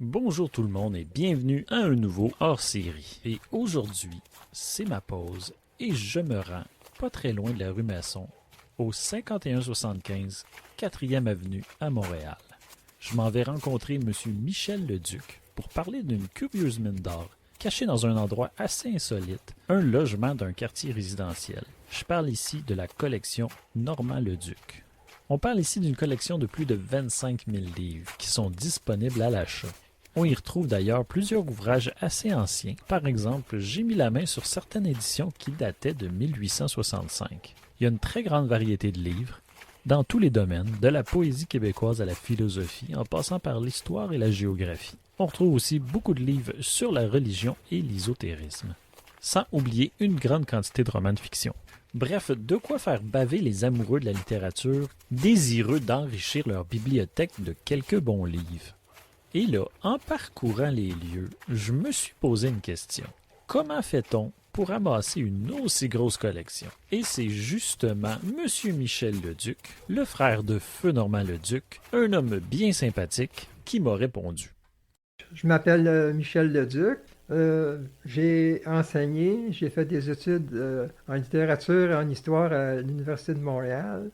Bonjour tout le monde et bienvenue à un nouveau hors-série. Et aujourd'hui, c'est ma pause et je me rends pas très loin de la rue Masson, au 5175 4e avenue à Montréal. Je m'en vais rencontrer M. Michel Leduc pour parler d'une curieuse mine d'or cachée dans un endroit assez insolite, un logement d'un quartier résidentiel. Je parle ici de la collection Normand-Leduc. On parle ici d'une collection de plus de 25 000 livres qui sont disponibles à l'achat. On y retrouve d'ailleurs plusieurs ouvrages assez anciens. Par exemple, j'ai mis la main sur certaines éditions qui dataient de 1865. Il y a une très grande variété de livres, dans tous les domaines, de la poésie québécoise à la philosophie, en passant par l'histoire et la géographie. On retrouve aussi beaucoup de livres sur la religion et l'ésotérisme. Sans oublier une grande quantité de romans de fiction. Bref, de quoi faire baver les amoureux de la littérature, désireux d'enrichir leur bibliothèque de quelques bons livres. Et là, en parcourant les lieux, je me suis posé une question. Comment fait-on pour amasser une aussi grosse collection? Et c'est justement M. Michel Leduc, le frère de Feu Normand Leduc, un homme bien sympathique, qui m'a répondu. Je m'appelle Michel Leduc. J'ai enseigné, j'ai fait des études en littérature et en histoire à l'Université de Montréal.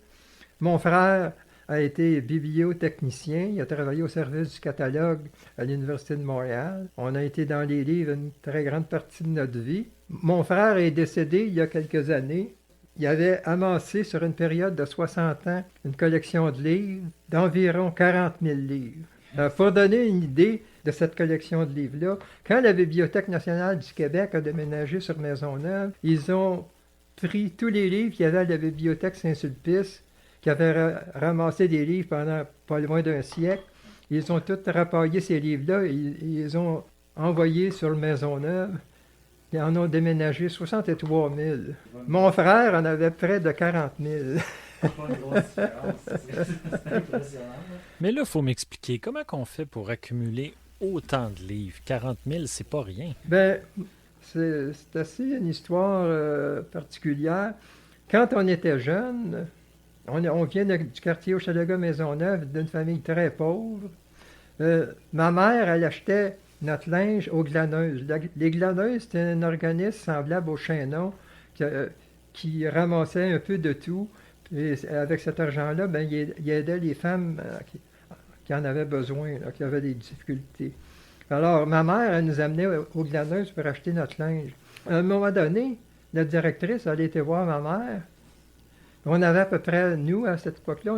Mon frère a été bibliotechnicien, il a travaillé au service du catalogue à l'Université de Montréal. On a été dans les livres une très grande partie de notre vie. Mon frère est décédé il y a quelques années. Il avait amassé sur une période de 60 ans une collection de livres d'environ 40 000 livres. Pour donner une idée de cette collection de livres-là, quand la Bibliothèque nationale du Québec a déménagé sur Maisonneuve, ils ont pris tous les livres qu'il y avait à la Bibliothèque Saint-Sulpice, qui avait ramassé des livres pendant pas loin d'un siècle. Ils ont tous rapaillé ces livres-là et ils les ont envoyés sur le Maisonneuve. Ils en ont déménagé 63 000. Mon frère en avait près de 40 000. Pas une grosse différence. C'est impressionnant. Mais là, il faut m'expliquer comment on fait pour accumuler autant de livres. 40 000, c'est pas rien. Ben, c'est assez une histoire particulière. Quand on était jeune, on vient du quartier Hochelaga-Maisonneuve, d'une famille très pauvre. Ma mère, elle achetait notre linge aux glaneuses. Les glaneuses, c'était un organisme semblable au chaînon qui ramassait un peu de tout. Et avec cet argent-là, ben, il aidait les femmes qui en avaient besoin, là, qui avaient des difficultés. Alors, ma mère, elle nous amenait aux glaneuses pour acheter notre linge. À un moment donné, la directrice, elle était voir ma mère. On avait à peu près, nous, à cette époque-là,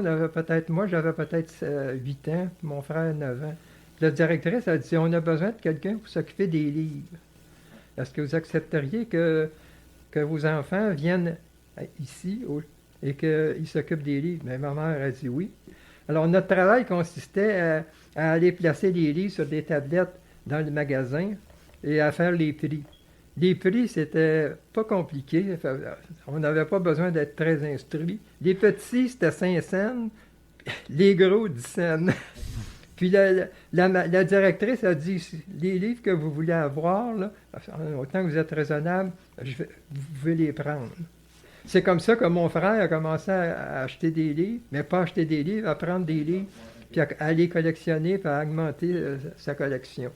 moi, j'avais peut-être 8 ans, puis mon frère 9 ans. La directrice a dit, on a besoin de quelqu'un pour s'occuper des livres. Est-ce que vous accepteriez que vos enfants viennent ici et qu'ils s'occupent des livres? Mais ma mère a dit oui. Alors, notre travail consistait à aller placer les livres sur des tablettes dans le magasin et à faire les prix. Les prix, c'était pas compliqué. On n'avait pas besoin d'être très instruit. Les petits, c'était 5 cents. Les gros, 10 cents. Puis la directrice a dit, les livres que vous voulez avoir, là, autant que vous êtes raisonnable, vous pouvez les prendre. C'est comme ça que mon frère a commencé à acheter des livres, mais pas acheter des livres, à prendre des livres, puis à les collectionner, puis à augmenter sa collection.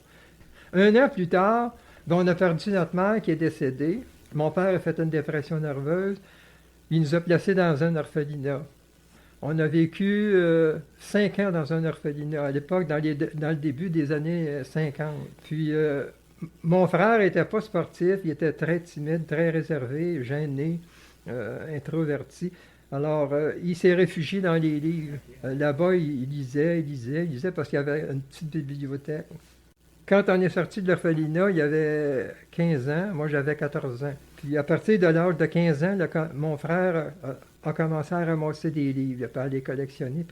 Un an plus tard, on a perdu notre mère qui est décédée. Mon père a fait une dépression nerveuse. Il nous a placés dans un orphelinat. On a vécu 5 ans dans un orphelinat, à l'époque, dans le début des années 50. Puis, mon frère n'était pas sportif, il était très timide, très réservé, gêné, introverti. Alors, il s'est réfugié dans les livres. Là-bas, il lisait parce qu'il y avait une petite bibliothèque. Quand on est sorti de l'orphelinat, il y avait 15 ans, moi j'avais 14 ans. Puis à partir de l'âge de 15 ans, mon frère a commencé à ramasser des livres, puis à les collectionner,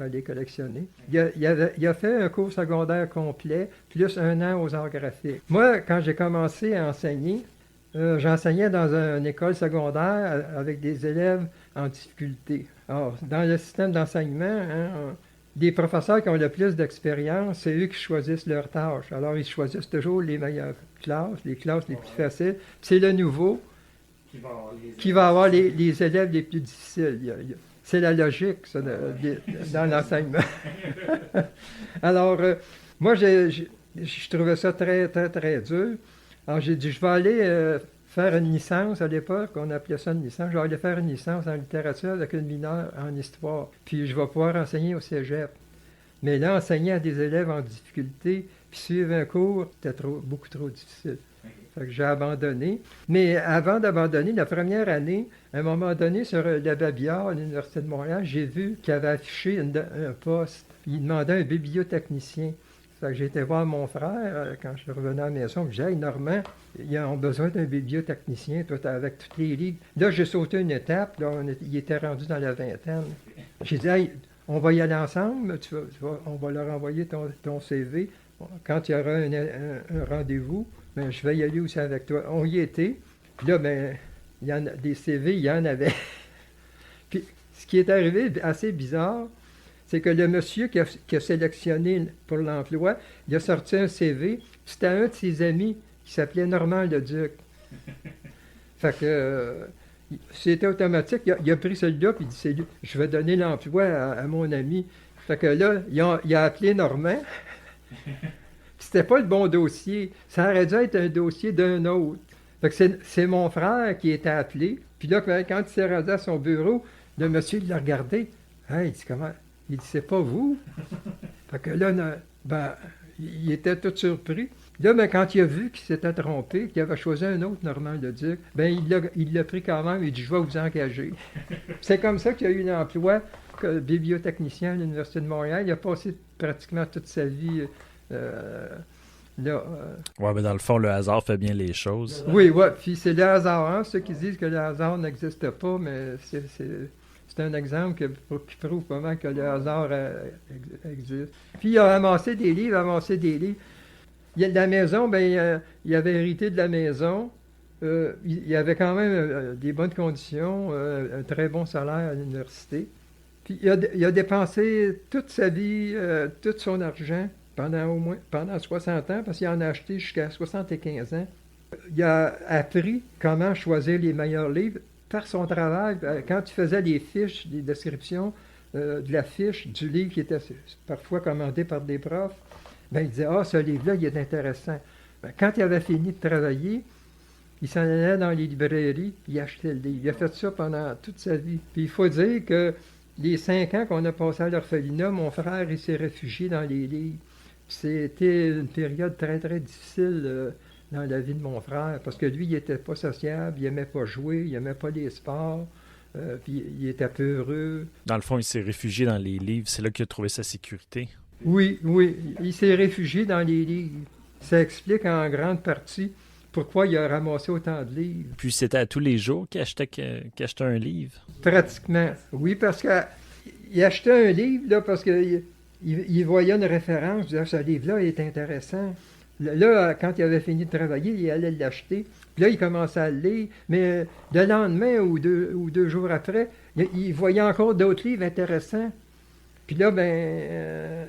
Il a fait un cours secondaire complet, plus 1 an aux arts graphiques. Moi, quand j'ai commencé à enseigner, j'enseignais dans une école secondaire avec des élèves en difficulté. Alors, dans le système d'enseignement, les professeurs qui ont le plus d'expérience, c'est eux qui choisissent leurs tâches. Alors, ils choisissent toujours les meilleures classes, les classes les plus faciles. C'est le nouveau qui va avoir les élèves les plus difficiles. C'est la logique, ça, dans l'enseignement. Alors, moi, Je trouvais ça très, très, très dur. Alors, j'ai dit, je vais aller faire une licence à l'époque, on appelait ça une licence. Je vais aller faire une licence en littérature avec une mineure en histoire. Puis, je vais pouvoir enseigner au cégep. Mais là, enseigner à des élèves en difficulté, puis suivre un cours, c'était beaucoup trop difficile. Fait que j'ai abandonné. Mais avant d'abandonner, la première année, à un moment donné, sur la Babillard, à l'Université de Montréal, j'ai vu qu'il avait affiché un poste. Il demandait un bibliotechnicien. Fait que j'ai été voir mon frère quand je suis revenu à la maison. J'ai dit, hey, Normand, ils ont besoin d'un bibliotechnicien, toi, avec tous les livres. Là, j'ai sauté une étape. Là, il était rendu dans la vingtaine. J'ai dit, hey, on va y aller ensemble. On va leur envoyer ton CV. Quand il y aura un rendez-vous, ben, je vais y aller aussi avec toi. On y était. Puis là, ben, il y en a, des CV, il y en avait. Puis, ce qui est arrivé assez bizarre, c'est que le monsieur qui a sélectionné pour l'emploi, il a sorti un CV. C'était un de ses amis qui s'appelait Normand Leduc. Fait que c'était automatique. Il a pris celui-là, puis il dit, je vais donner l'emploi à mon ami. Fait que là, il a appelé Normand. C'était pas le bon dossier. Ça aurait dû être un dossier d'un autre. Fait que c'est mon frère qui était appelé. Puis là, quand il s'est rendu à son bureau, le monsieur l'a regardé. Hey, il dit, comment? Il dit, c'est pas vous? Fait que là, ben, il était tout surpris. Là, ben, quand il a vu qu'il s'était trompé, qu'il avait choisi un autre Normand Leduc, ben, il l'a pris quand même. Il dit, je vais vous engager. C'est comme ça qu'il a eu l'emploi que bibliotechnicien à l'Université de Montréal. Il a passé pratiquement toute sa vie là. Ouais, mais dans le fond, le hasard fait bien les choses. Oui, ouais. Puis c'est le hasard. Hein? Ceux qui disent que le hasard n'existe pas, mais c'est un exemple qui prouve comment que le hasard existe. Puis il a amassé des livres. La maison, ben, il avait hérité de la maison. Il avait quand même des bonnes conditions, un très bon salaire à l'université. Puis il a dépensé toute sa vie, tout son argent pendant 60 ans, parce qu'il en a acheté jusqu'à 75 ans. Il a appris comment choisir les meilleurs livres par son travail. Quand il faisait les fiches, les descriptions de la fiche du livre qui était parfois commandé par des profs, ben, il disait « Ah, ce livre-là, il est intéressant. » Ben, quand il avait fini de travailler, il s'en allait dans les librairies, il achetait le livre. Il a fait ça pendant toute sa vie. Puis il faut dire que les 5 ans qu'on a passé à l'orphelinat, mon frère, il s'est réfugié dans les livres. C'était une période très, très difficile dans la vie de mon frère, parce que lui, il n'était pas sociable, il n'aimait pas jouer, il n'aimait pas les sports, puis il était peureux. Dans le fond, il s'est réfugié dans les livres, c'est là qu'il a trouvé sa sécurité. Oui, il s'est réfugié dans les livres. Ça explique en grande partie pourquoi il a ramassé autant de livres. Puis c'était à tous les jours qu'il achetait un livre? Pratiquement, oui, parce qu'il achetait un livre, là, parce qu'il voyait une référence, il disait, ce livre-là est intéressant. Là, quand il avait fini de travailler, il allait l'acheter. Puis là, il commençait à le lire. Mais le lendemain ou deux jours après, il voyait encore d'autres livres intéressants. Puis là,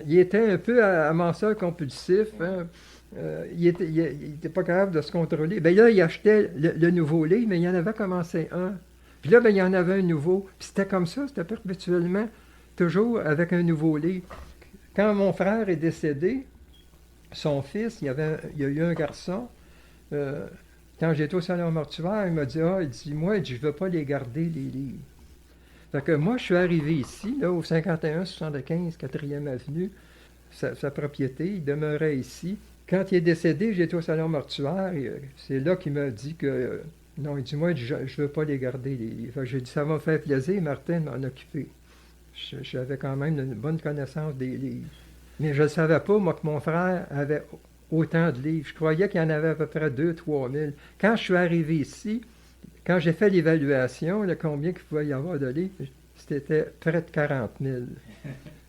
il était un peu amasseur compulsif. Hein. Il était pas capable de se contrôler. Là, il achetait le nouveau livre, mais il en avait commencé un. Puis là, il y en avait un nouveau. Puis c'était comme ça, c'était perpétuellement, toujours avec un nouveau livre. Quand mon frère est décédé, son fils, il y a eu un garçon. Quand j'étais au salon mortuaire, il m'a dit, moi, je ne veux pas les garder, les livres. Fait que moi, je suis arrivé ici, là, au 51-75, 4e avenue, sa propriété, il demeurait ici. Quand il est décédé, j'étais au salon mortuaire, et c'est là qu'il m'a dit que, non, il dit, moi, je ne veux pas les garder, les livres. Fait que j'ai dit, ça m'a fait plaisir, Martin, de m'en occuper. J'avais quand même une bonne connaissance des livres. Mais je ne savais pas, moi, que mon frère avait autant de livres. Je croyais qu'il y en avait à peu près 2-3 000. Quand je suis arrivé ici, quand j'ai fait l'évaluation, combien il pouvait y avoir de livres, c'était près de 40 000.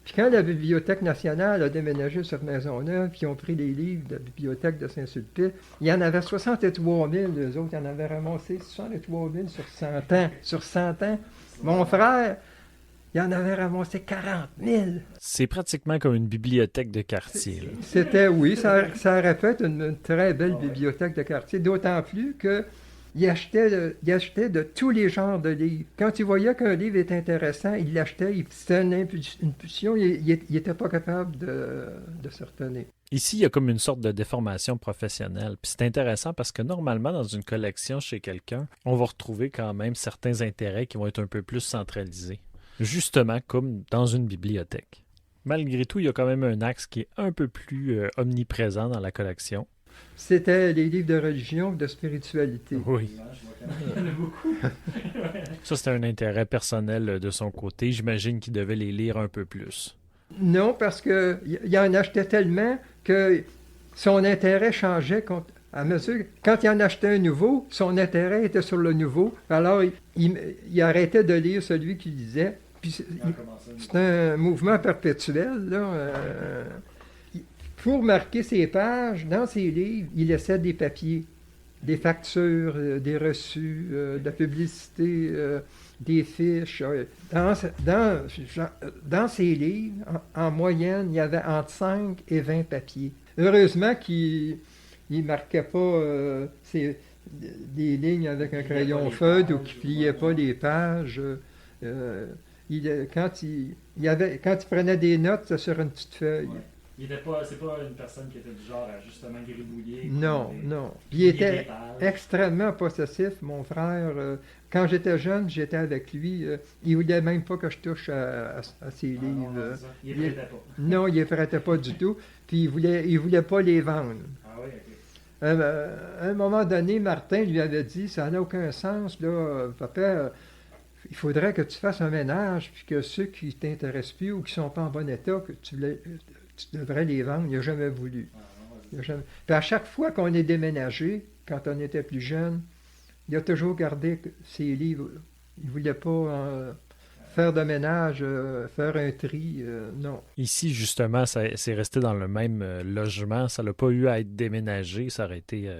Puis quand la Bibliothèque nationale a déménagé sur Maisonneuve, puis ils ont pris les livres de la Bibliothèque de Saint-Sulpice, il y en avait 63 000, eux autres, ils en avaient ramassé 63 000 sur 100 ans. Sur 100 ans. Mon frère, il en avait ramassé 40 000. C'est pratiquement comme une bibliothèque de quartier. Là. C'était, oui, ça aurait pu être une très belle bibliothèque de quartier, d'autant plus que il achetait de tous les genres de livres. Quand il voyait qu'un livre était intéressant, il l'achetait, c'était une pulsion, il n'était pas capable de se retenir. Ici, il y a comme une sorte de déformation professionnelle. Puis c'est intéressant parce que normalement, dans une collection chez quelqu'un, on va retrouver quand même certains intérêts qui vont être un peu plus centralisés. Justement, comme dans une bibliothèque. Malgré tout, il y a quand même un axe qui est un peu plus omniprésent dans la collection. C'était les livres de religion, de spiritualité. Oui. Je vois qu'il y en a beaucoup. Ça, c'était un intérêt personnel de son côté. J'imagine qu'il devait les lire un peu plus. Non, parce qu'il en achetait tellement que son intérêt changeait à mesure. Quand il en achetait un nouveau, son intérêt était sur le nouveau. Alors, il arrêtait de lire celui qu'il lisait. Puis c'est un mouvement perpétuel, là. Pour marquer ses pages, dans ses livres, il laissait des papiers, des factures, des reçus, de la publicité, des fiches. Dans ses livres, en moyenne, il y avait entre 5 et 20 papiers. Heureusement qu'il ne marquait pas des lignes avec un crayon feutre ou qu'il ne pliait pas les pages. Quand il prenait des notes, c'était sur une petite feuille. Ouais. C'est pas une personne qui était du genre à justement gribouiller. Non. Puis il était extrêmement possessif, mon frère. Quand j'étais jeune, j'étais avec lui. Il voulait même pas que je touche à ses livres. Non, il ne prêtait pas. Non, il ne prêtait pas du tout. Puis il voulait pas les vendre. Ah oui, ok. À un moment donné, Martin lui avait dit, ça n'a aucun sens, là, papa, il faudrait que tu fasses un ménage, puis que ceux qui ne t'intéressent plus ou qui ne sont pas en bon état, que tu devrais les vendre. Il n'a jamais voulu. Puis à chaque fois qu'on est déménagé, quand on était plus jeune, il a toujours gardé ses livres. Il ne voulait pas faire de ménage, faire un tri, non. Ici, justement, c'est resté dans le même logement. Ça n'a pas eu à être déménagé. Ça aurait été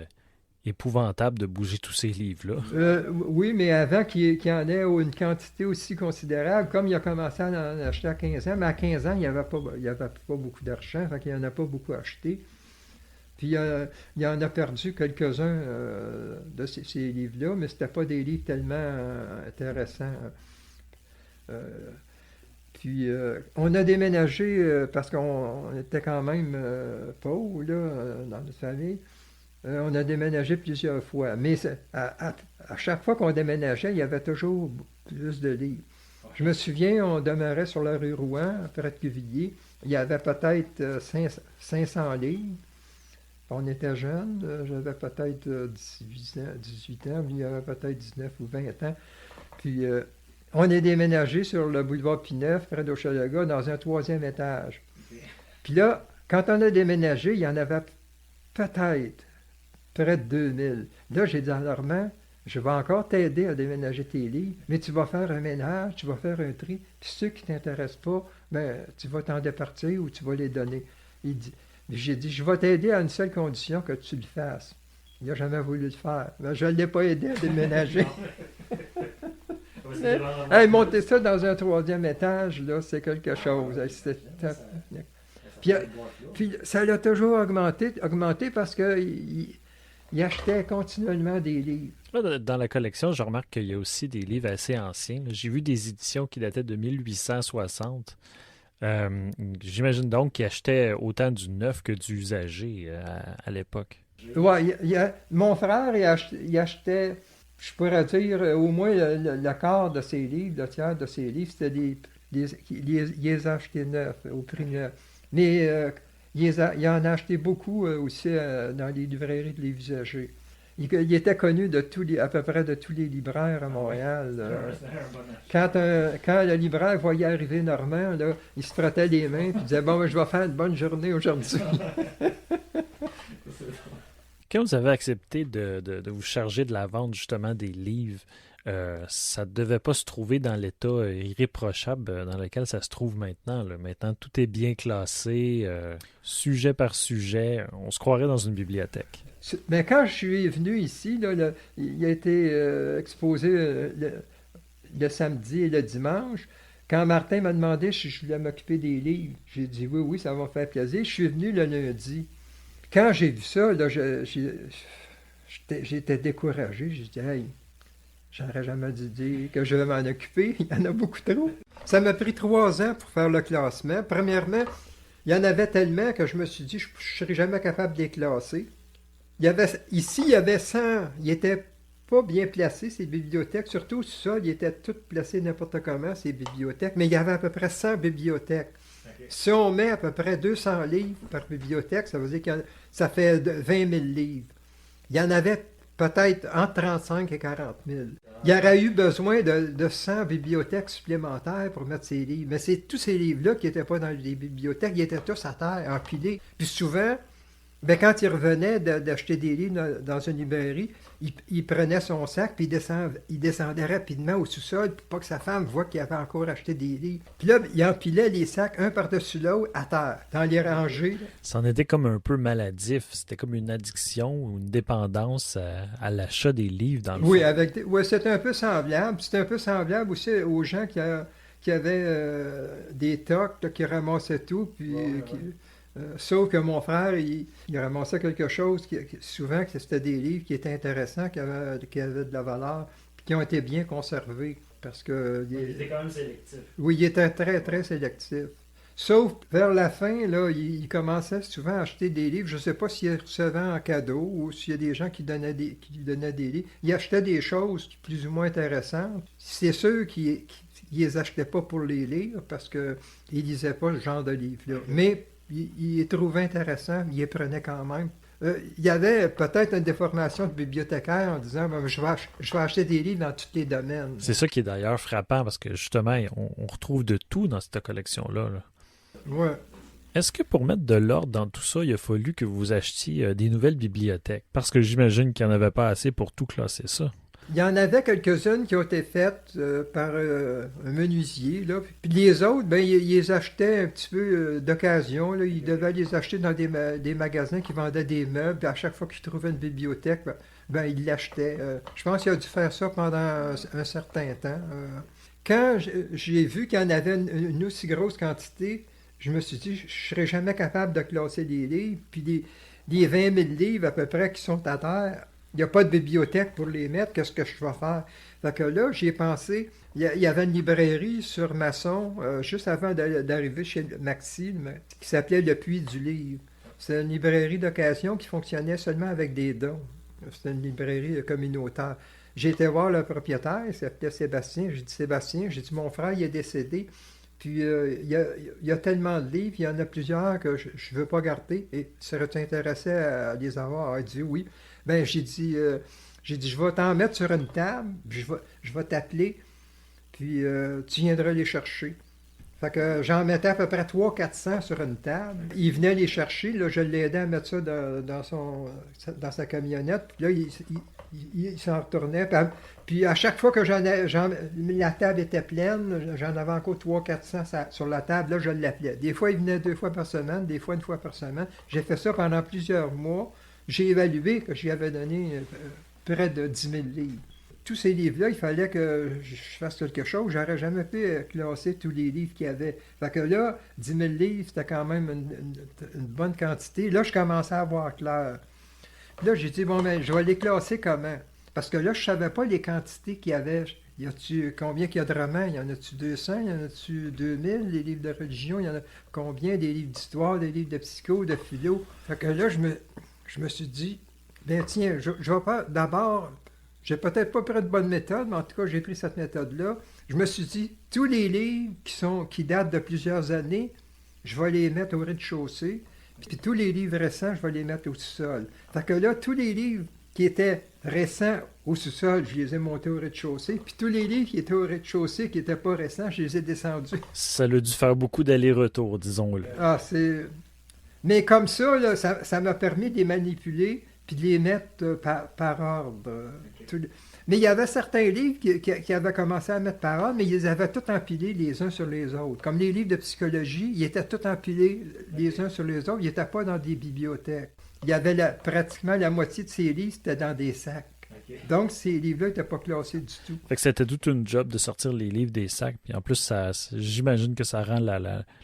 épouvantable de bouger tous ces livres-là. Oui, mais avant qu'il y en ait une quantité aussi considérable, comme il a commencé à en acheter à 15 ans, mais à 15 ans, il n'y avait pas beaucoup d'argent, fait qu'il n'en a pas beaucoup acheté. Puis il en a perdu quelques-uns de ces livres-là, mais ce n'étaient pas des livres tellement intéressants. Puis on a déménagé parce qu'on était quand même pauvres là, dans notre famille. On a déménagé plusieurs fois, mais à chaque fois qu'on déménageait, il y avait toujours plus de livres. Je me souviens, on demeurait sur la rue Rouen, près de Cuvilliers. Il y avait peut-être 500 livres. On était jeunes, j'avais peut-être 18 ans, lui il avait peut-être 19 ou 20 ans. Puis on est déménagé sur le boulevard Pineuf, près d'Hochelaga, dans un 3e étage. Puis là, quand on a déménagé, il y en avait peut-être près de 2000. Là, j'ai dit à Normand, je vais encore t'aider à déménager tes livres, mais tu vas faire un ménage, tu vas faire un tri, puis ceux qui ne t'intéressent pas, ben, tu vas t'en départir ou tu vas les donner. J'ai dit, je vais t'aider à une seule condition, que tu le fasses. Il n'a jamais voulu le faire. Ben, je ne l'ai pas aidé à déménager. Monter ça dans un 3e étage, là, c'est quelque chose. Puis ça l'a toujours augmenté parce qu'il achetait continuellement des livres. Là, dans la collection, je remarque qu'il y a aussi des livres assez anciens. J'ai vu des éditions qui dataient de 1860. J'imagine donc qu'il achetait autant du neuf que du usagé à l'époque. Oui, mon frère, il achetait, je pourrais dire, au moins le quart de ses livres, le tiers de ses livres, c'était il les a achetés neufs, au prix neuf. Mais il en a acheté beaucoup aussi dans les librairies de livres usagés. Il était connu à peu près de tous les libraires à Montréal. Quand le libraire voyait arriver Normand, là, il se frottait les mains et disait « Bon, je vais faire une bonne journée aujourd'hui. » Quand vous avez accepté de vous charger de la vente justement des livres, ça ne devait pas se trouver dans l'état irréprochable dans lequel ça se trouve maintenant. Là. Maintenant, tout est bien classé, sujet par sujet. On se croirait dans une bibliothèque. Mais quand je suis venu ici, là, il a été exposé le samedi et le dimanche. Quand Martin m'a demandé si je voulais m'occuper des livres, j'ai dit oui, ça va me faire plaisir. Je suis venu le lundi. Quand j'ai vu ça, là, j'étais découragé. J'ai dit, hey, j'aurais jamais dû dire que je vais m'en occuper. Il y en a beaucoup trop. Ça m'a pris 3 ans pour faire le classement. Premièrement, il y en avait tellement que je me suis dit, je ne serais jamais capable de les classer. Ici, il y avait 100. Ils n'étaient pas bien placés, ces bibliothèques. Surtout ça, ils étaient toutes placées n'importe comment, ces bibliothèques. Mais il y avait à peu près 100 bibliothèques. OK. Si on met à peu près 200 livres par bibliothèque, ça veut dire que ça fait 20 000 livres. Il y en avait peut-être entre 35 et 40 000. Il y aurait eu besoin de 100 bibliothèques supplémentaires pour mettre ces livres. Mais c'est tous ces livres-là qui n'étaient pas dans les bibliothèques, ils étaient tous à terre, empilés. Puis souvent, quand il revenait d'acheter des livres dans une librairie, il prenait son sac, puis il descendait rapidement au sous-sol pour pas que sa femme voie qu'il avait encore acheté des livres. Puis là, il empilait les sacs un par-dessus l'autre à terre, dans les rangées. Ça en était comme un peu maladif. C'était comme une addiction ou une dépendance à l'achat des livres dans le Oui, fond. c'était un peu semblable. C'était un peu semblable aussi aux gens qui avaient des tocs, là, qui ramassaient tout, puis sauf que mon frère, il ramassait quelque chose, souvent que c'était des livres qui étaient intéressants, qui avaient de la valeur, puis qui ont été bien conservés. Parce que, Il était quand même sélectif. oui, il était très, très sélectif. Sauf vers la fin, là, il commençait souvent à acheter des livres. Je ne sais pas s'il recevait en cadeau ou s'il y a des gens qui donnaient des livres. Il achetait des choses plus ou moins intéressantes. C'est sûr qu'il ne les achetait pas pour les lire parce qu'il ne lisait pas ce genre de livre-là. Mais il les trouvait intéressants, il les prenait quand même. Il y avait peut-être une déformation de bibliothécaire en disant je vais acheter des livres dans tous les domaines. C'est ça qui est d'ailleurs frappant parce que justement, on retrouve de tout dans cette collection-là. Là. Ouais. Est-ce que pour mettre de l'ordre dans tout ça, il a fallu que vous achetiez des nouvelles bibliothèques? Parce que j'imagine qu'il n'y en avait pas assez pour tout classer ça. Il y en avait quelques-unes qui ont été faites par un menuisier. Là. Puis les autres, ils les achetaient un petit peu d'occasion. Là. Ils devaient les acheter dans des magasins qui vendaient des meubles. Puis à chaque fois qu'ils trouvaient une bibliothèque, ils l'achetaient. Je pense qu'il a dû faire ça pendant un certain temps. Quand j'ai vu qu'il y en avait une aussi grosse quantité, je me suis dit, je ne serais jamais capable de classer les livres. Puis les 20 000 livres à peu près qui sont à terre, il n'y a pas de bibliothèque pour les mettre, qu'est-ce que je vais faire? Fait que là, j'ai pensé, il y avait une librairie sur Masson, juste avant d'arriver chez Maxime, qui s'appelait Le Puits du Livre. C'est une librairie d'occasion qui fonctionnait seulement avec des dons. C'était une librairie communautaire. J'ai été voir le propriétaire, il s'appelait Sébastien. J'ai dit, Sébastien, j'ai dit, mon frère, il est décédé. Puis il y a tellement de livres, il y en a plusieurs que je ne veux pas garder. Et serais-tu intéressé à les avoir? Il a dit oui. Ben j'ai dit, je vais t'en mettre sur une table, puis je vais t'appeler, puis tu viendras les chercher. Fait que j'en mettais à peu près 300-400 sur une table. Il venait les chercher, là, je l'aidais à mettre ça dans sa camionnette, puis là, il s'en retournait. Puis à chaque fois que la table était pleine, j'en avais encore 300-400 sur la table, là, je l'appelais. Des fois, il venait 2 fois par semaine, des fois 1 fois par semaine. J'ai fait ça pendant plusieurs mois. J'ai évalué que j'y avais donné près de 10 000 livres. Tous ces livres-là, il fallait que je fasse quelque chose. J'aurais jamais pu classer tous les livres qu'il y avait. Fait que là, 10 000 livres, c'était quand même une bonne quantité. Là, je commençais à avoir clair. Puis là, j'ai dit, je vais les classer comment? Parce que là, je ne savais pas les quantités qu'il y avait. Combien qu'il y a de romans? Il y en a-tu 200? Il y en a-tu 2000? Les livres de religion, il y en a combien? Des livres d'histoire, des livres de psycho, de philo? Fait que là, je me suis dit, tiens, je vais pas. D'abord, j'ai peut-être pas pris de bonne méthode, mais en tout cas, j'ai pris cette méthode-là. Je me suis dit, tous les livres qui datent de plusieurs années, je vais les mettre au rez-de-chaussée. Puis tous les livres récents, je vais les mettre au sous-sol. Fait que là, tous les livres qui étaient récents au sous-sol, je les ai montés au rez-de-chaussée. Puis tous les livres qui étaient au rez-de-chaussée, qui n'étaient pas récents, je les ai descendus. Ça a dû faire beaucoup d'allers-retours, disons-le. Ah, Mais comme ça, là, ça m'a permis de les manipuler puis de les mettre par ordre. Mais il y avait certains livres qui avaient commencé à mettre par ordre, mais ils avaient tout empilés les uns sur les autres. Comme les livres de psychologie, ils étaient tous empilés les uns sur les autres. Ils n'étaient pas dans des bibliothèques. Il y avait pratiquement la moitié de ces livres, c'était dans des sacs. Okay. Donc, ces livres-là n'étaient pas classés du tout. Fait que c'était toute une job de sortir les livres des sacs. Puis en plus, j'imagine que ça rend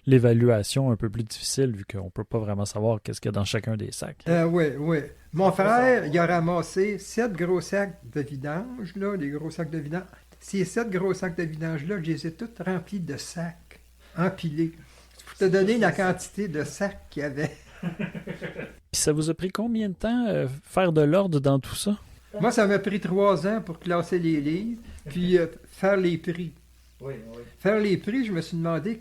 l'évaluation un peu plus difficile vu qu'on ne peut pas vraiment savoir qu'est-ce qu'il y a dans chacun des sacs. Oui, oui. Mon frère, il a ramassé 7 gros sacs de vidange, là, des gros sacs de vidange. Ces 7 gros sacs de vidange-là, je les ai tous remplis de sacs, empilés. Pour te donner la quantité de sacs qu'il y avait. Puis ça vous a pris combien de temps faire de l'ordre dans tout ça? Moi, ça m'a pris 3 ans pour classer les livres, puis faire les prix. Oui, oui. Faire les prix, je me suis demandé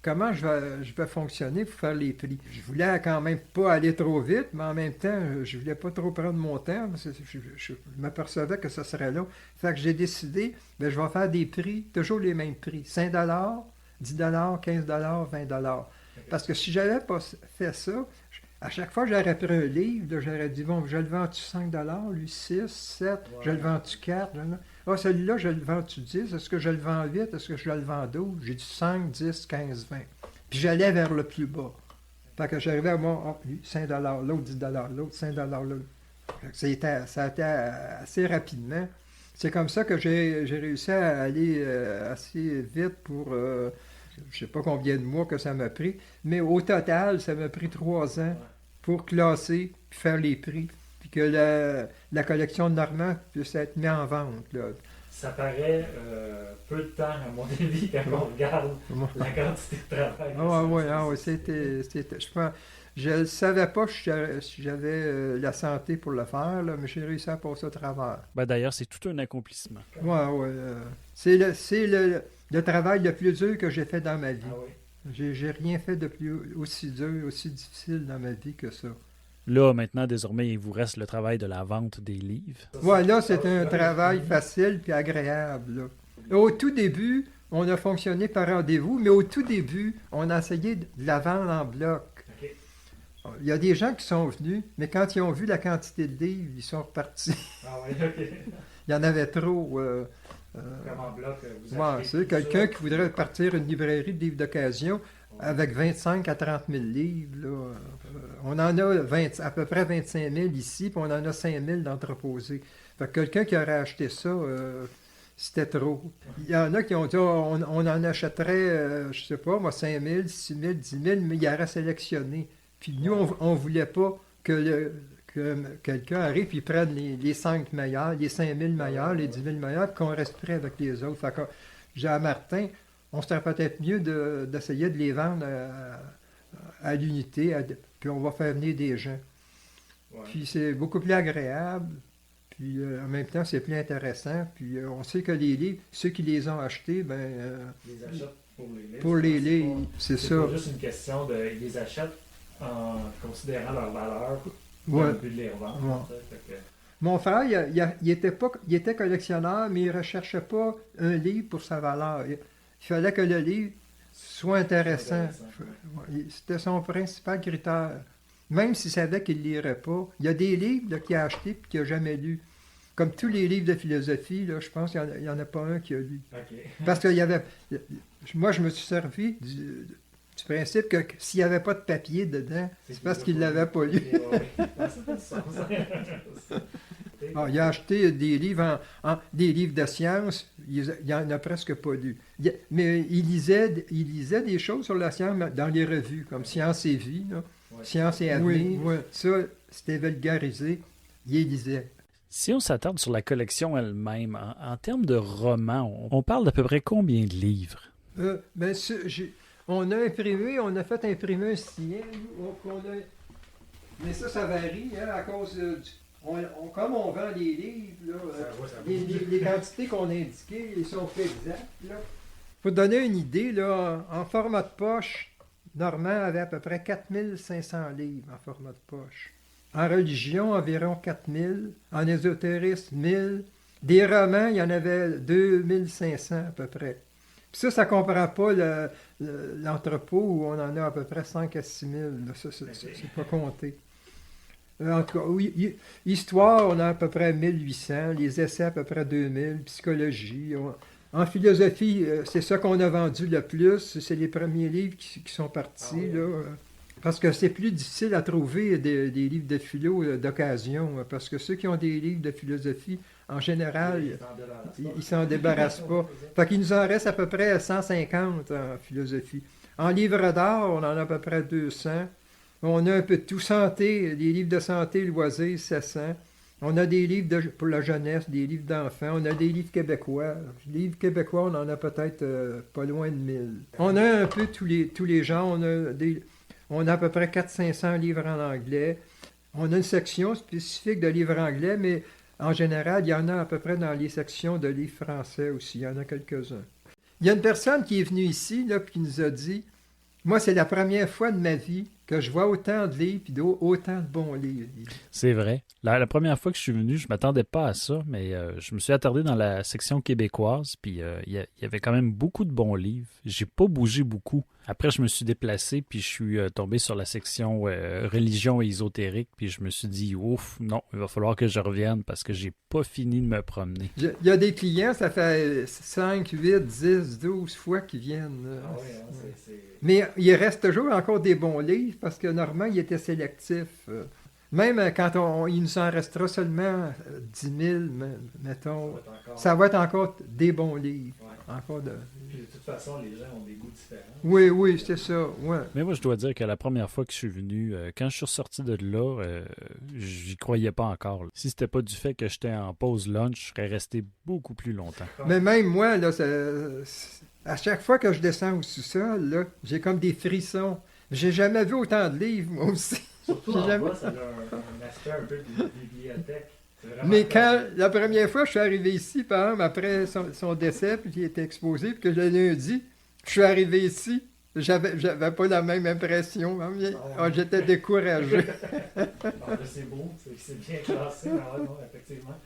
comment je vais fonctionner pour faire les prix. Je voulais quand même pas aller trop vite, mais en même temps, je voulais pas trop prendre mon temps, parce que je m'apercevais que ça serait là. Fait que j'ai décidé, je vais faire des prix, toujours les mêmes prix. 5 $, 10 $, 15 $, 20 $. Parce que si j'avais pas fait ça, à chaque fois que j'aurais pris un livre, là, j'aurais dit, bon, je le vends-tu 5 $, lui 6, 7, je le vends-tu 4? Ah, celui-là, je le vends-tu 10? Est-ce que je le vends 8? Est-ce que je le vends 12? J'ai dit 5, 10, 15, 20. Puis j'allais vers le plus bas. Fait que j'arrivais à moi, lui, 5 $, l'autre 10 $, l'autre 5 $, l'autre. Ça a été assez rapidement. C'est comme ça que j'ai réussi à aller assez vite pour, je ne sais pas combien de mois que ça m'a pris, mais au total, ça m'a pris 3 ans pour classer puis faire les prix, puis que la collection de Normand puisse être mise en vente. Là. Ça paraît peu de temps, à mon avis, quand on regarde la quantité de travail. Oui, c'était. Je ne savais pas si j'avais la santé pour le faire, là, mais j'ai réussi à passer au travers. Ben d'ailleurs, c'est tout un accomplissement. Oui. C'est le travail le plus dur que j'ai fait dans ma vie. Ah oui. J'ai rien fait de plus aussi dur, aussi difficile dans ma vie que ça. Là, maintenant, désormais, il vous reste le travail de la vente des livres. Voilà, c'est un travail facile puis agréable. Là. Au tout début, on a fonctionné par rendez-vous, mais au tout début, on a essayé de la vendre en bloc. OK. Il y a des gens qui sont venus, mais quand ils ont vu la quantité de livres, ils sont repartis. Ah oui, OK. Il y en avait trop. Comme en bloc, vous Ouais, achetez c'est tout quelqu'un ça. qui voudrait partir une librairie de livres d'occasion avec 25 à 30 000 livres. Là. On en a à peu près 25 000 ici, puis on en a 5 000 d'entreposés. Fait que quelqu'un qui aurait acheté ça, c'était trop. Il y en a qui ont dit, on en achèterait, je sais pas, moi, 5 000, 6 000, 10 000, mais il aurait sélectionné. Puis nous, on voulait pas que quelqu'un arrive et prenne les 5 meilleurs, les 5 000 meilleurs, les 10 000 meilleurs, puis qu'on reste prêt avec les autres. Fait que j'ai à Martin, on serait peut-être mieux d'essayer de les vendre à l'unité, puis on va faire venir des gens. Ouais. Puis c'est beaucoup plus agréable, puis en même temps c'est plus intéressant, puis on sait que les livres, ceux qui les ont achetés, Les achètent pour les livres. pour les livres, c'est ça. C'est pas juste une question de... Ils les achètent en considérant leur valeur dans Ouais. le but de les revendre. Ouais. Fait que- Mon frère, il était collectionneur, mais il ne recherchait pas un livre pour sa valeur. Il fallait que le livre soit intéressant. Ouais, c'était son principal critère. Même s'il savait qu'il ne lirait pas. Il y a des livres là, qu'il a achetés et qu'il n'a jamais lus. Comme tous les livres de philosophie, là, je pense qu'il n'y en a pas un qui a lu. OK. Parce qu'il y avait... Moi, je me suis servi du principe que s'il n'y avait pas de papier dedans, c'est parce qu'il ne l'avait pas lu. Ça fait du sens. Ah, il a acheté des livres, des livres de science, il n'en a presque pas lu. Mais il lisait des choses sur la science dans les revues, comme Science et Vie, là, Ouais. Science et Avenir. Ça, c'était vulgarisé. Il les lisait. Si on s'attarde sur la collection elle-même, en termes de romans, on parle d'à peu près combien de livres? On a fait imprimer un signet, mais ça varie, hein, à cause comme on vend les livres, là, les quantités qu'on a indiquées, ils sont pas exactes. Pour donner une idée, là, en format de poche, Normand avait à peu près 4500 livres en format de poche. En religion, environ 4000. En ésotérisme, 1000. Des romans, il y en avait 2500 à peu près. Puis ça ne comprend pas l'entrepôt où on en a à peu près 5 à 6 000. Là, ça, c'est pas compté. En tout cas, oui, histoire, on a à peu près 1800. Les essais, à peu près 2000. Psychologie. En philosophie, c'est ça qu'on a vendu le plus. C'est les premiers livres qui sont partis. Ah oui. Là, parce que c'est plus difficile à trouver des livres de philo d'occasion. Parce que ceux qui ont des livres de philosophie, en général, ils s'en débarrassent pas. Fait qu'il nous en reste à peu près 150 en philosophie. En livre d'art, on en a à peu près 200. On a un peu de tout santé, des livres de santé, loisirs, 700. On a des livres pour la jeunesse, des livres d'enfants. On a des livres québécois. Les livres québécois, on en a peut-être pas loin de 1000. On a un peu tous les genres. On a à peu près 400-500 livres en anglais. On a une section spécifique de livres anglais, mais en général, il y en a à peu près dans les sections de livres français aussi. Il y en a quelques-uns. Il y a une personne qui est venue ici, là, qui nous a dit, moi, c'est la première fois de ma vie que je vois autant de livres et autant de bons livres. C'est vrai. La première fois que je suis venu, je m'attendais pas à ça, mais je me suis attardé dans la section québécoise, puis il y avait quand même beaucoup de bons livres. J'ai pas bougé beaucoup. Après, je me suis déplacé, puis je suis tombé sur la section religion et ésotérique, puis je me suis dit, ouf, non, il va falloir que je revienne parce que j'ai pas fini de me promener. Il y a des clients, ça fait 5, 8, 10, 12 fois qu'ils viennent. Ah oui, hein, c'est... Mais il reste toujours encore des bons livres parce que normalement, il était sélectif. Même quand il nous en restera seulement 10 000, mettons, ça va être encore des bons livres. Ouais. Encore de... Puis de toute façon, les gens ont des goûts différents. Oui, c'est ça. Ouais. Mais moi, je dois dire que la première fois que je suis venu, quand je suis ressorti de là, j'y croyais pas encore. Si c'était pas du fait que j'étais en pause lunch, je serais resté beaucoup plus longtemps. Mais même moi, là, à chaque fois que je descends au sous-sol, là, j'ai comme des frissons. J'ai jamais vu autant de livres, moi aussi. Surtout en bas, ça a un aspect un peu de bibliothèque. Mais quand la première fois je suis arrivé ici, par exemple, après son décès, puis qu'il était exposé, puis que le lundi, je suis arrivé ici, j'avais pas la même impression. Hein, j'étais découragé. C'est beau, c'est bien classé, non, effectivement.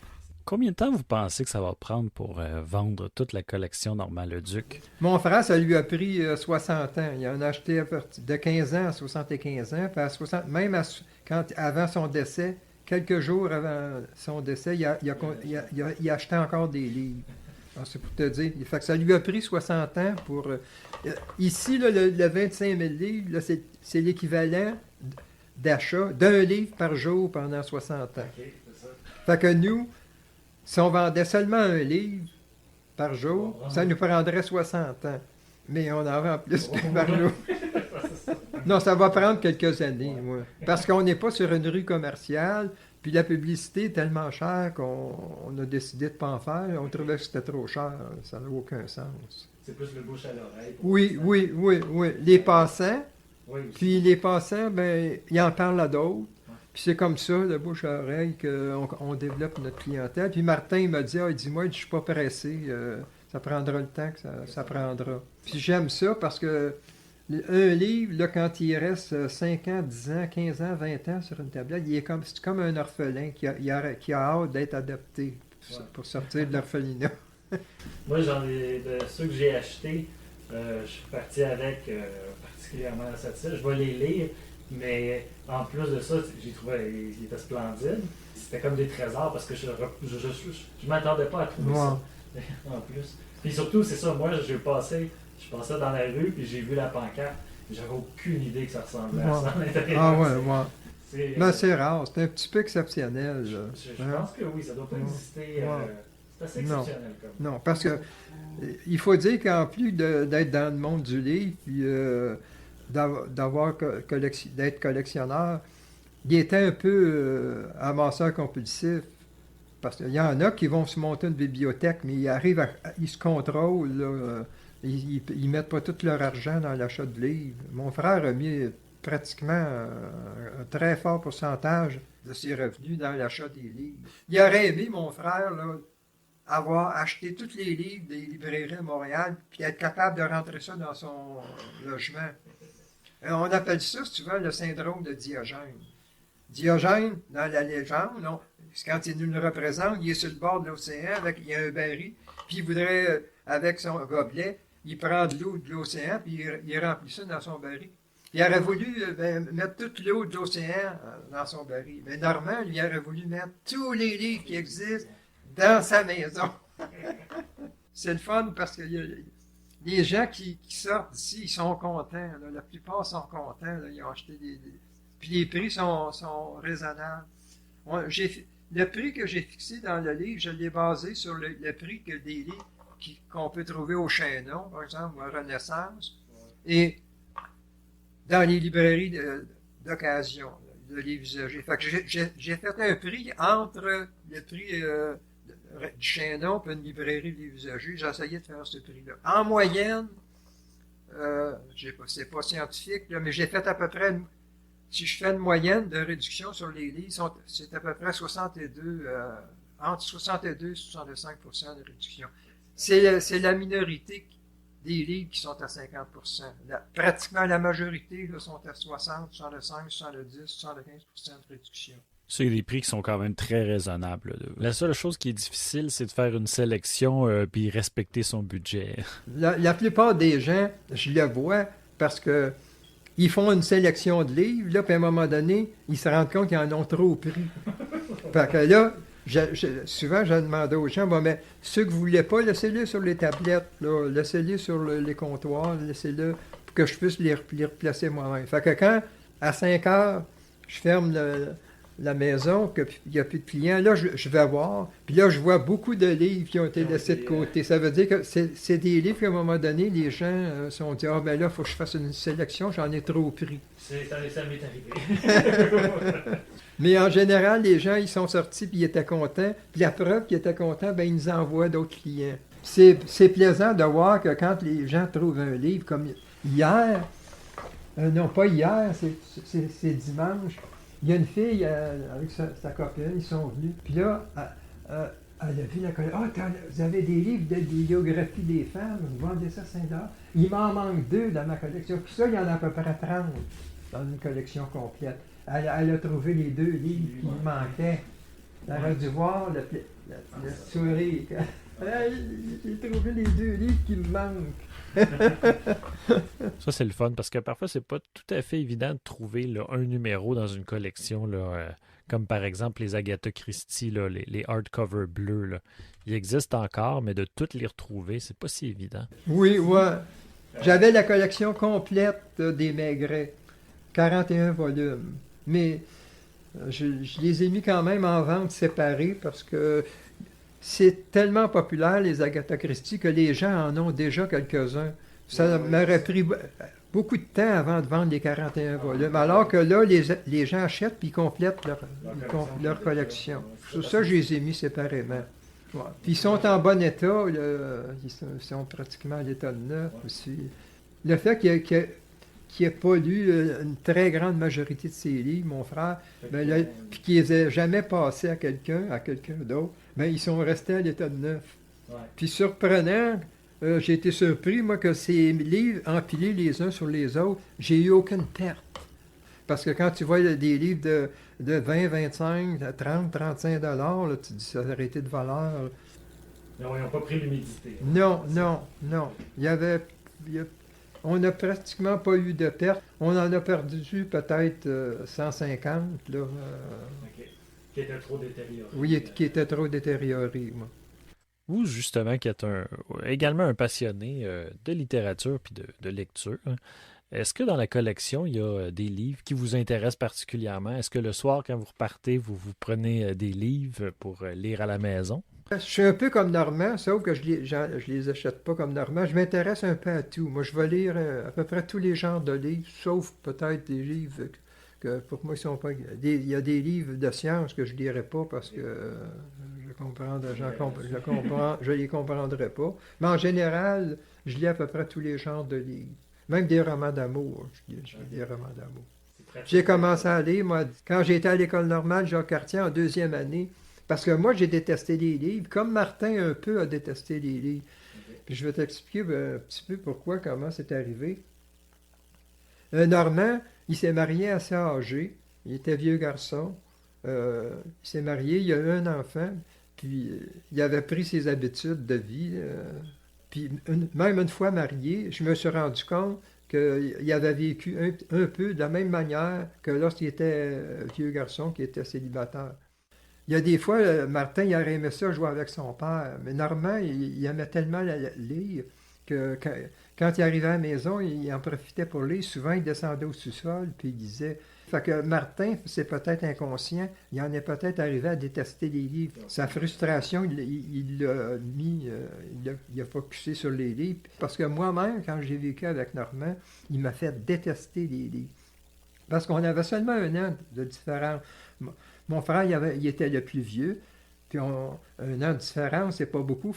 Combien de temps vous pensez que ça va prendre pour vendre toute la collection Normand-le-Duc? Mon frère, ça lui a pris 60 ans. Il en a acheté de 15 ans à 75 ans. Puis à 60, même avant son décès, quelques jours avant son décès, il a acheté encore des livres. Alors, c'est pour te dire. Fait que ça lui a pris 60 ans pour... ici, là, le 25 000 livres, là, c'est l'équivalent d'achat d'un livre par jour pendant 60 ans. Okay, c'est ça. Fait que nous... Si on vendait seulement un livre par jour, ça nous prendrait 60 ans. Mais on en vend plus que par jour. Non, ça va prendre quelques années, moi. Parce qu'on n'est pas sur une rue commerciale, puis la publicité est tellement chère qu'on a décidé de ne pas en faire. On trouvait que c'était trop cher. Ça n'a aucun sens. C'est plus le bouche à l'oreille. Oui. Les passants, oui, puis les passants, ben, ils en parlent à d'autres. Puis c'est comme ça, de bouche à oreille, qu'on développe notre clientèle. Puis Martin, il m'a dit, il dit, moi, je suis pas pressé, ça prendra le temps que ça prendra. Puis j'aime ça parce que un livre, là, quand il reste 5 ans, 10 ans, 15 ans, 20 ans sur une tablette, c'est comme un orphelin qui a hâte d'être adopté pour sortir de l'orphelinat. Moi, de ceux que j'ai achetés, je suis parti avec particulièrement à cette Je vais les lire. Mais en plus de ça, j'ai trouvé qu'il était splendide. C'était comme des trésors parce que je m'attendais pas à trouver ça. En plus. Puis surtout, c'est ça, moi je passais dans la rue puis j'ai vu la pancarte. J'avais aucune idée que ça ressemblait à ça à l'intérieur. C'est rare, c'est un petit peu exceptionnel. Je pense que oui, ça doit pas exister. C'est assez exceptionnel comme. Non, parce que il faut dire qu'en plus d'être dans le monde du livre, puis d'être collectionneur, il était un peu amasseur compulsif. Parce qu'il y en a qui vont se monter une bibliothèque, mais ils se contrôlent. Là, ils ne mettent pas tout leur argent dans l'achat de livres. Mon frère a mis pratiquement un très fort pourcentage de ses revenus dans l'achat des livres. Il aurait aimé, mon frère, là, avoir acheté tous les livres des librairies à Montréal, puis être capable de rentrer ça dans son logement. On appelle ça, souvent, le syndrome de Diogène. Diogène, dans la légende, quand il nous le représente, il est sur le bord de l'océan, il y a un baril, puis il voudrait, avec son gobelet, il prend de l'eau de l'océan, puis il remplit ça dans son baril. Il aurait voulu mettre toute l'eau de l'océan dans son baril. Mais Normand, lui, aurait voulu mettre tous les livres qui existent dans sa maison. C'est le fun parce que les gens qui sortent d'ici, ils sont contents. Là. La plupart sont contents. Là. Ils ont acheté des... Puis les prix sont raisonnables. Le prix que j'ai fixé dans le livre, je l'ai basé sur le prix que des livres qu'on peut trouver au Chaînon, par exemple, ou à Renaissance. Et dans les librairies d'occasion, là, de livres usagés. Fait que j'ai fait un prix entre le prix du Chaînon et une librairie de livres usagés. J'ai essayé de faire ce prix-là. En moyenne, c'est pas scientifique, là, mais j'ai fait à peu près, si je fais une moyenne de réduction sur les livres, c'est à peu près 62, entre 62 et 65% de réduction. C'est la minorité des livres qui sont à 50%. Pratiquement la majorité là, sont à 60, 65, 70, 75% de réduction. C'est des prix qui sont quand même très raisonnables, là. La seule chose qui est difficile, c'est de faire une sélection puis respecter son budget. La plupart des gens, je le vois parce que ils font une sélection de livres, là, puis à un moment donné, ils se rendent compte qu'ils en ont trop pris. Fait que là, souvent, je demande aux gens, bon, mais ceux que vous ne voulez pas, laissez-les sur les tablettes, là, laissez-les sur les comptoirs, laissez-les pour que je puisse les replacer moi-même. Fait que quand, à 5 heures, je ferme la maison, qu'il n'y a plus de clients, là, je vais voir, puis là, je vois beaucoup de livres qui ont été laissés de côté. Ça veut dire que c'est des livres qu'à un moment donné, les gens se sont dit, ah, ben là, il faut que je fasse une sélection, j'en ai trop pris. Ça m'est arrivé. Mais en général, les gens, ils sont sortis puis ils étaient contents. Puis la preuve qu'ils étaient contents, ben ils nous envoient d'autres clients. C'est plaisant de voir que quand les gens trouvent un livre, comme hier, non pas hier, c'est dimanche, il y a une fille avec sa copine, ils sont venus. Puis là, elle a vu la collègue. Ah, vous avez des livres de biographies des femmes, vous vendez ça à 5 $. Il m'en manque 2 dans ma collection. Puis ça, il y en a à peu près 30 dans une collection complète. Elle a trouvé les 2 livres qui lui manquaient. Elle aurait dû voir le sourire. J'ai trouvé les 2 livres qui me manquent. Ça, c'est le fun parce que parfois, c'est pas tout à fait évident de trouver là, un numéro dans une collection, là, comme par exemple les Agatha Christie, là, les hardcovers bleus. Là. Ils existent encore, mais de toutes les retrouver, c'est pas si évident. Oui, ouais. J'avais la collection complète des Maigret, 41 volumes. Mais je les ai mis quand même en vente séparée parce que c'est tellement populaire, les Agatha Christie, que les gens en ont déjà quelques-uns. Ça m'aurait pris beaucoup de temps avant de vendre les 41 volumes. Alors que là, les gens achètent et ils complètent leur collection. Sur ça, je les ai mis séparément. Ouais. Puis ils sont en bon état. Ils sont pratiquement à l'état de neuf aussi. Le fait qu'il n'y ait pas lu une très grande majorité de ses livres, mon frère, puis qu'ils les aient jamais passés à quelqu'un d'autre, ben, ils sont restés à l'état de neuf. Ouais. Puis surprenant, j'ai été surpris, moi, que ces livres empilés les uns sur les autres, j'ai eu aucune perte. Parce que quand tu vois des livres de 20, 25, 30, 35 $, là, tu dis ça aurait été de valeur. Non, ils n'ont pas pris l'humidité. Non. On n'a pratiquement pas eu de perte. On en a perdu peut-être 150. Là, OK. Qui était trop détérioré. Oui, qui était trop détérioré, moi. Vous, justement, qui êtes également un passionné de littérature puis de lecture, hein, est-ce que dans la collection, il y a des livres qui vous intéressent particulièrement? Est-ce que le soir, quand vous repartez, vous prenez des livres pour lire à la maison? Je suis un peu comme Normand, sauf que je les achète pas comme Normand. Je m'intéresse un peu à tout. Moi, je vais lire à peu près tous les genres de livres, sauf peut-être des livres que pour moi, ils sont pas... Il y a des livres de science que je ne lirai pas parce que je les comprendrai pas. Mais en général, je lis à peu près tous les genres de livres. Même des romans d'amour. Je lis des romans d'amour. J'ai commencé à lire, moi, quand j'étais à l'école normale Jacques-Cartier en 2e année, parce que moi, j'ai détesté les livres, comme Martin un peu a détesté les livres. Puis je vais t'expliquer un petit peu comment c'est arrivé. Normand, il s'est marié assez âgé, il était vieux garçon, il s'est marié, il a eu un enfant, puis il avait pris ses habitudes de vie. Puis même une fois marié, je me suis rendu compte qu'il avait vécu un peu de la même manière que lorsqu'il était vieux garçon, qui était célibataire. Il y a des fois, Martin, il aurait aimé ça jouer avec son père, mais Normand, il aimait tellement lire que quand il arrivait à la maison, il en profitait pour lire. Souvent, il descendait au sous-sol, puis il disait... Fait que Martin, c'est peut-être inconscient, il en est peut-être arrivé à détester les livres. Sa frustration, il l'a mis, il a focusé sur les livres. Parce que moi-même, quand j'ai vécu avec Normand, il m'a fait détester les livres. Parce qu'on avait seulement 1 an de différence. Mon frère, il était le plus vieux. Puis 1 an de différence, c'est pas beaucoup.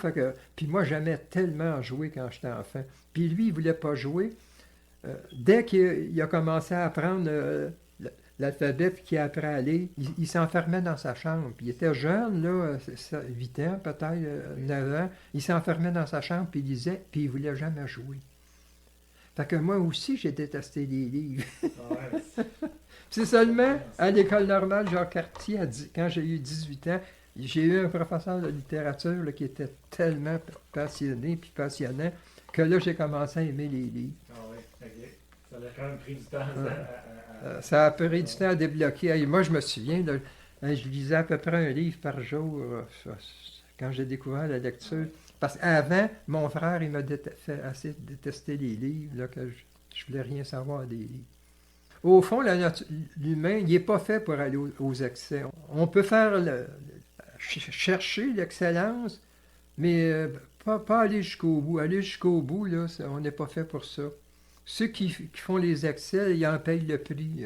Puis moi, j'aimais tellement jouer quand j'étais enfant. Puis lui, il voulait pas jouer. Dès qu'il a commencé à apprendre l'alphabet puis qu'il a appris à lire, il s'enfermait dans sa chambre. Puis il était jeune, là, 8 ans, peut-être 9 ans. Il s'enfermait dans sa chambre puis il lisait, puis il voulait jamais jouer. Fait que moi aussi, j'ai détesté les livres. Ouais, C'est seulement à l'école normale Jacques-Cartier, quand j'ai eu 18 ans, j'ai eu un professeur de littérature là, qui était tellement passionné puis passionnant que là, j'ai commencé à aimer les livres. ah ouais, ok. Ça a quand même pris du temps Ça a pris du temps à débloquer. Hey, moi, je me souviens, là, je lisais à peu près un livre par jour quand j'ai découvert la lecture. Parce qu'avant, mon frère, il m'a fait assez détester les livres, là, que je voulais rien savoir des livres. Au fond, l'humain, il n'est pas fait pour aller aux excès. On peut faire chercher l'excellence, mais pas aller jusqu'au bout. Aller jusqu'au bout, là, on n'est pas fait pour ça. Ceux qui font les excès, ils en payent le prix.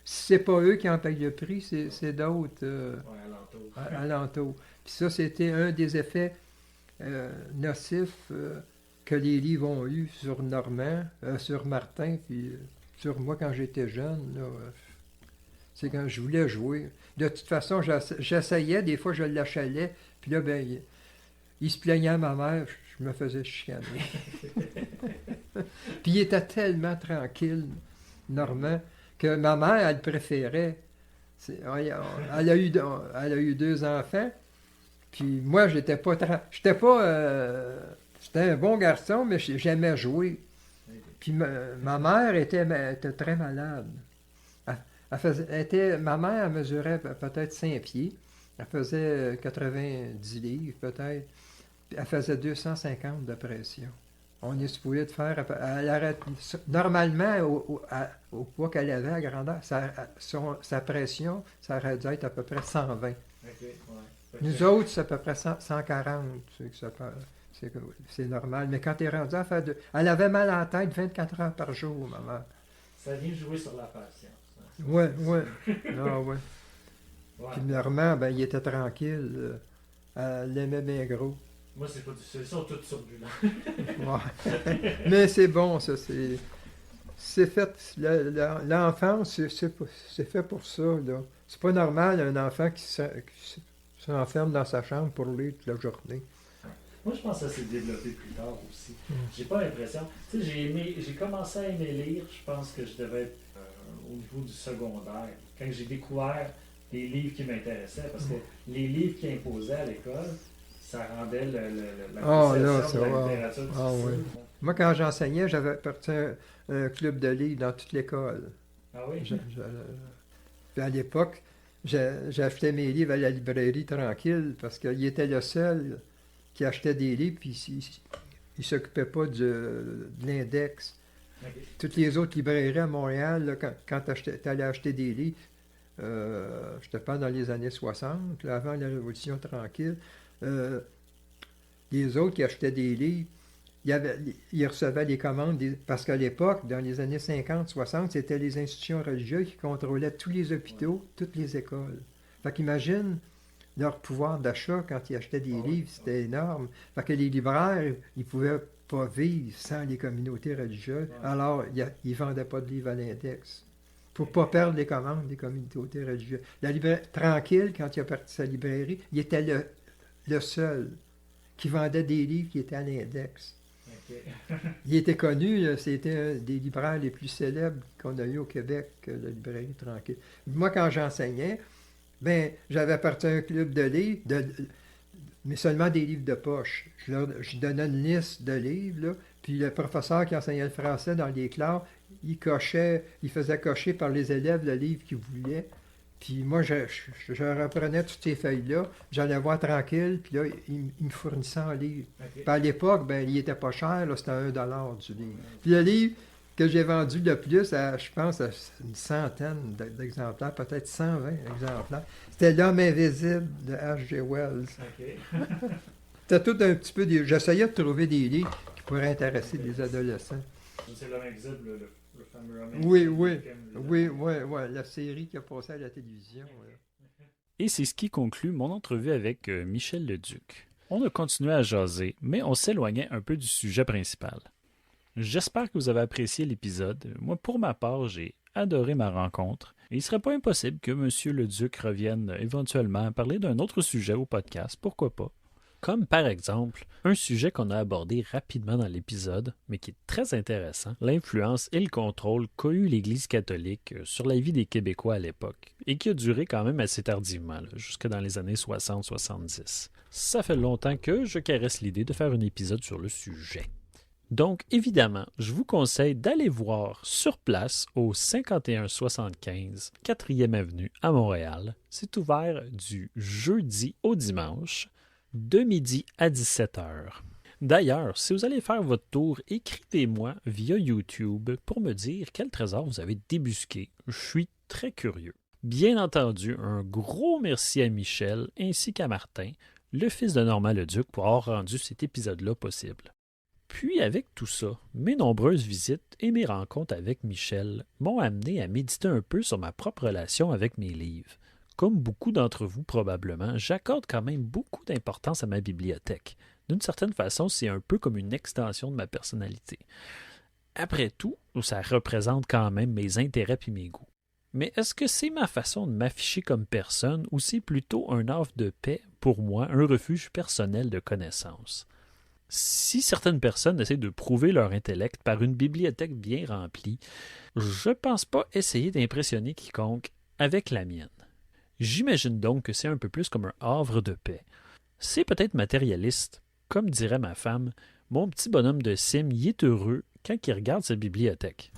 Si c'est pas eux qui en payent le prix, c'est d'autres ouais, alentour. Puis ça, c'était un des effets nocifs que les livres ont eu sur Normand, sur Martin, puis sur moi quand j'étais jeune. Là, c'est quand je voulais jouer. De toute façon, j'essayais, des fois je l'achalais, puis là, ben, il se plaignait à ma mère, je me faisais chicaner. Puis il était tellement tranquille, Normand, que ma mère, elle préférait. Elle a eu 2 enfants, puis moi, j'étais un bon garçon, mais j'aimais jouer. Puis ma mère était très malade. Ma mère, elle mesurait peut-être 5 pieds. Elle faisait 90 livres, peut-être. Puis elle faisait 250 de pression. On est supposé de faire... Elle arrête, normalement, au poids qu'elle avait, à grandeur, sa pression, ça aurait dû être à peu près 120. Okay, ouais. Nous autres, c'est à peu près 140. C'est normal. Mais quand tu es rendu à faire elle avait mal à la tête 24 heures par jour, ma mère. Ça vient jouer sur la patience. Hein. Ouais. Ah, ouais. Ouais. Puis Normand, ben, il était tranquille. Elle l'aimait bien gros. Moi, c'est ça, tout turbulent. Ouais. Mais c'est bon, ça. C'est fait. L'enfance, c'est fait pour ça, là. C'est pas normal, un enfant qui s'enferme dans sa chambre pour lire toute la journée. Moi, je pense que ça s'est développé plus tard aussi. J'ai pas l'impression. Tu sais, j'ai commencé à aimer lire, je pense que je devais être au niveau du secondaire. Quand j'ai découvert les livres qui m'intéressaient, parce que les livres qui imposaient à l'école, ça rendait la conception de la littérature difficile. Oui. Moi, quand j'enseignais, j'avais parti un club de livres dans toute l'école. Ah oui? Puis à l'époque, j'achetais mes livres à la librairie tranquille parce qu'il était le seul qui achetait des livres, puis il ne s'occupait pas de l'index. Okay. Toutes les autres librairies à Montréal, là, quand tu allais acheter des livres, je te parle dans les années 60, là, avant la Révolution tranquille, les autres qui achetaient des livres, ils recevaient les commandes, parce qu'à l'époque, dans les années 50-60, c'était les institutions religieuses qui contrôlaient tous les hôpitaux, toutes les écoles. Fait qu'imagine leur pouvoir d'achat quand ils achetaient des livres, c'était énorme. Fait que les libraires, ils ne pouvaient pas vivre sans les communautés religieuses, alors ils ne vendaient pas de livres à l'index. Pour ne pas perdre les commandes des communautés religieuses. Tranquille, quand il a parti sa librairie, il était le seul qui vendait des livres qui étaient à l'index. Okay. Il était connu, c'était un des libraires les plus célèbres qu'on a eu au Québec, la librairie Tranquille. Moi, quand j'enseignais, ben, j'avais parti à un club de livres, mais seulement des livres de poche. Je donnais une liste de livres, là, puis le professeur qui enseignait le français dans les classes, il faisait cocher par les élèves le livre qu'ils voulaient. Puis moi, je reprenais toutes ces feuilles-là, j'allais voir tranquille, puis là, il me fournissait un livre. Okay. Puis à l'époque, ben, il était pas cher, là, c'était $1 du livre. Puis le livre que j'ai vendu le plus, je pense, à une centaine d'exemplaires, peut-être 120 exemplaires, c'était L'Homme invisible de H.G. Wells. Okay. C'était tout un petit peu... J'essayais de trouver des livres qui pourraient intéresser les adolescents. C'est L'Homme invisible, Le fameux homme Oui, invisible, oui. le film, là. Oui, la série qui a passé à la télévision. Là. Et c'est ce qui conclut mon entrevue avec Michel Leduc. On a continué à jaser, mais on s'éloignait un peu du sujet principal. J'espère que vous avez apprécié l'épisode. Moi, pour ma part, j'ai adoré ma rencontre. Et il ne serait pas impossible que M. Leduc revienne éventuellement à parler d'un autre sujet au podcast, pourquoi pas. Comme par exemple, un sujet qu'on a abordé rapidement dans l'épisode, mais qui est très intéressant, l'influence et le contrôle qu'a eu l'Église catholique sur la vie des Québécois à l'époque, et qui a duré quand même assez tardivement, jusque dans les années 60-70. Ça fait longtemps que je caresse l'idée de faire un épisode sur le sujet. Donc, évidemment, je vous conseille d'aller voir sur place au 5175 4e Avenue à Montréal. C'est ouvert du jeudi au dimanche, de midi à 17h. D'ailleurs, si vous allez faire votre tour, écrivez-moi via YouTube pour me dire quel trésor vous avez débusqué. Je suis très curieux. Bien entendu, un gros merci à Michel ainsi qu'à Martin, le fils de Normand Leduc, pour avoir rendu cet épisode-là possible. Puis avec tout ça, mes nombreuses visites et mes rencontres avec Michel m'ont amené à méditer un peu sur ma propre relation avec mes livres. Comme beaucoup d'entre vous probablement, j'accorde quand même beaucoup d'importance à ma bibliothèque. D'une certaine façon, c'est un peu comme une extension de ma personnalité. Après tout, ça représente quand même mes intérêts et mes goûts. Mais est-ce que c'est ma façon de m'afficher comme personne ou c'est plutôt un havre de paix pour moi, un refuge personnel de connaissances? Si certaines personnes essaient de prouver leur intellect par une bibliothèque bien remplie, je pense pas essayer d'impressionner quiconque avec la mienne. J'imagine donc que c'est un peu plus comme un havre de paix. C'est peut-être matérialiste. Comme dirait ma femme, mon petit bonhomme de cime y est heureux quand il regarde sa bibliothèque.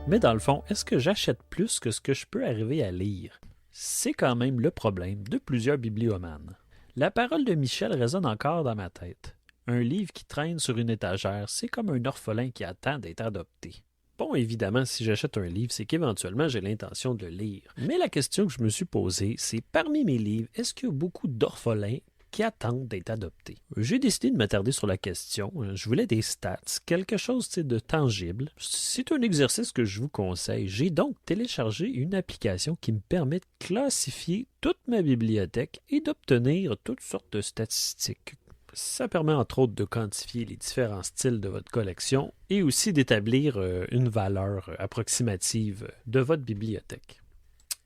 Mais dans le fond, est-ce que j'achète plus que ce que je peux arriver à lire? C'est quand même le problème de plusieurs bibliomanes. La parole de Michel résonne encore dans ma tête. Un livre qui traîne sur une étagère, c'est comme un orphelin qui attend d'être adopté. Bon, évidemment, si j'achète un livre, c'est qu'éventuellement j'ai l'intention de le lire. Mais la question que je me suis posée, c'est parmi mes livres, est-ce qu'il y a beaucoup d'orphelins qui attendent d'être adoptés? J'ai décidé de m'attarder sur la question. Je voulais des stats, quelque chose de tangible. C'est un exercice que je vous conseille. J'ai donc téléchargé une application qui me permet de classifier toute ma bibliothèque et d'obtenir toutes sortes de statistiques. Ça permet entre autres de quantifier les différents styles de votre collection et aussi d'établir une valeur approximative de votre bibliothèque.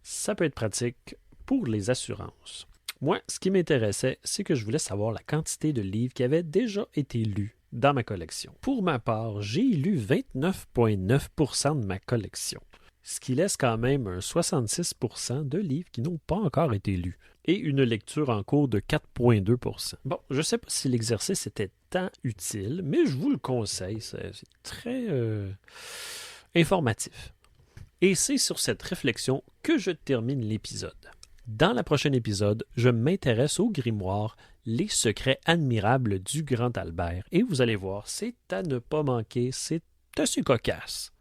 Ça peut être pratique pour les assurances. Moi, ce qui m'intéressait, c'est que je voulais savoir la quantité de livres qui avaient déjà été lus dans ma collection. Pour ma part, j'ai lu 29,9% de ma collection, ce qui laisse quand même un 66% de livres qui n'ont pas encore été lus et une lecture en cours de 4,2%. Bon, je ne sais pas si l'exercice était tant utile, mais je vous le conseille, c'est très informatif. Et c'est sur cette réflexion que je termine l'épisode. Dans le prochain épisode, je m'intéresse au grimoire Les secrets admirables du Grand Albert. Et vous allez voir, c'est à ne pas manquer, c'est assez cocasse.